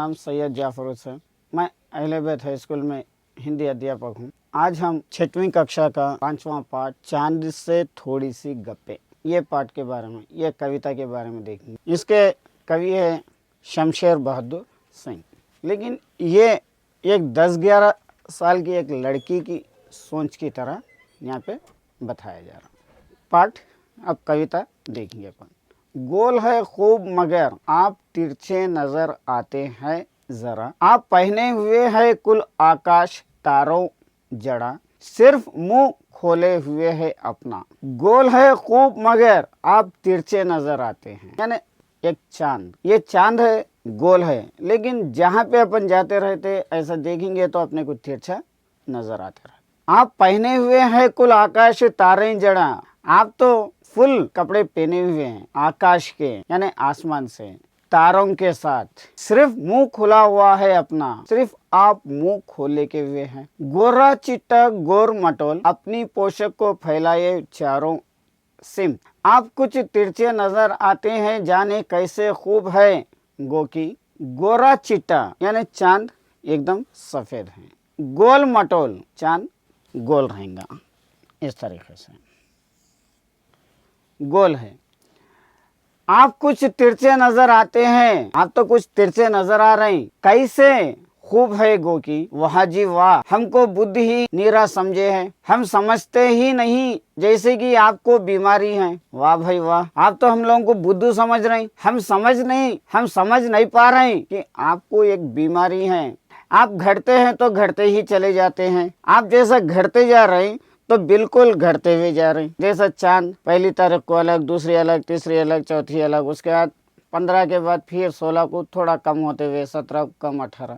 नाम सैयद जाफर हुसैन। मैं अहले बैत हाई स्कूल में हिंदी अध्यापक हूँ। आज हम 6वीं कक्षा का 5वां पाठ चांद से थोड़ी सी गप्पे, ये पाठ के बारे में, ये कविता के बारे में देखेंगे। इसके कवि है शमशेर बहादुर सिंह। लेकिन ये एक 10-11 साल की एक लड़की की सोच की तरह यहाँ पे बताया जा रहा। पाठ अब कविता देखेंगे अपन। गोल है खूब मगर आप तिरछे नजर आते हैं जरा, आप पहने हुए है कुल आकाश तारों जड़ा, सिर्फ मुंह खोले हुए है अपना। गोल है खूब मगर आप तिरछे नजर आते हैं, यानी एक चांद, ये चांद है, गोल है, लेकिन जहाँ पे अपन जाते रहते ऐसा देखेंगे तो अपने को तिरछा नजर आता रहे। आप पहने हुए हैं कुल आकाश तारे जड़ा, आप तो फुल कपड़े पहने हुए हैं आकाश के यानी आसमान से, तारों के साथ, सिर्फ मुंह खुला हुआ है अपना, सिर्फ आप मुंह खोले के हुए हैं। गोरा चिट्टा गोर मटोल अपनी पोशाक को फैलाए चारों सिम, आप कुछ तिरछे नजर आते हैं जाने कैसे खूब है गोकी। गोरा चिट्टा यानी चांद एकदम सफेद है, गोल मटोल चांद गोल रहेगा, इस तरीके से गोल है। आप कुछ तिरछे नजर आते हैं, आप तो कुछ तिरछे नजर आ रहे हैं, कैसे खूब है गोकी। वाह जी वाह, हमको बुद्धि ही नीरा समझे है, हम समझते ही नहीं जैसे कि आपको बीमारी है। वाह भाई वाह, आप तो हम लोगों को बुद्धू समझ रहे हैं, हम समझ नहीं पा रहे हैं कि आपको एक बीमारी है। आप घटते हैं तो घटते ही चले जाते हैं, आप जैसा घटते जा रहे हैं तो बिल्कुल घटते हुए जा रहे हैं। जैसा चांद पहली तारीख को अलग, दूसरी अलग, तीसरी अलग, चौथी अलग, उसके बाद 15 के बाद फिर 16 को थोड़ा कम होते हुए 17 को कम 18,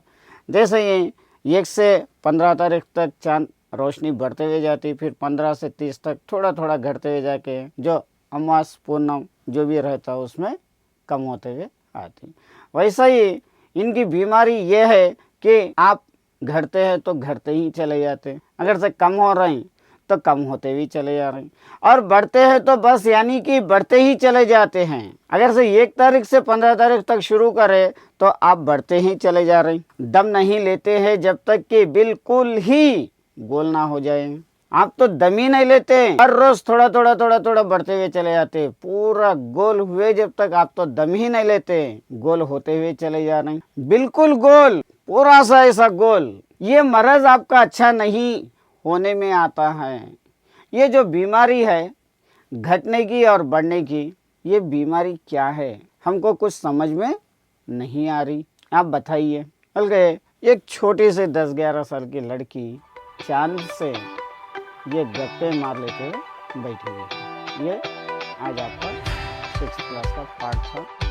जैसे ये 1 से 15 तारीख तक चांद रोशनी बढ़ते हुए जाती, फिर 15 से 30 तक थोड़ा थोड़ा घटते हुए जाके जो अमास पूर्णम जो भी रहता उसमें कम होते हुए आती। वैसा ही इनकी बीमारी ये है कि आप घटते हैं तो घटते ही चले जाते, अगर से कम हो रहे हैं तो कम होते भी चले जा रहे हैं, और बढ़ते हैं तो बस यानी कि बढ़ते ही चले जाते हैं। अगर से 1 तारीख से 15 तारीख तक शुरू करें तो आप बढ़ते ही चले जा रहे हैं। दम नहीं लेते हैं जब तक कि बिल्कुल ही गोल ना हो जाए। आप तो दम ही नहीं लेते, हर रोज थोड़ा थोड़ा बढ़ते हुए चले जाते, पूरा गोल हुए जब तक आप तो दम ही नहीं लेते, गोल होते हुए चले जा रहे हैं, बिल्कुल गोल, पूरा सा ऐसा गोल। ये मर्ज आपका अच्छा नहीं होने में आता है। ये जो बीमारी है घटने की और बढ़ने की, ये बीमारी क्या है हमको कुछ समझ में नहीं आ रही, आप बताइए। बल्कि एक छोटी से 10-11 साल की लड़की चांद से ये गप्पे मार लेते बैठी हुई है। ये आज आपका 6th क्लास का पाठ था।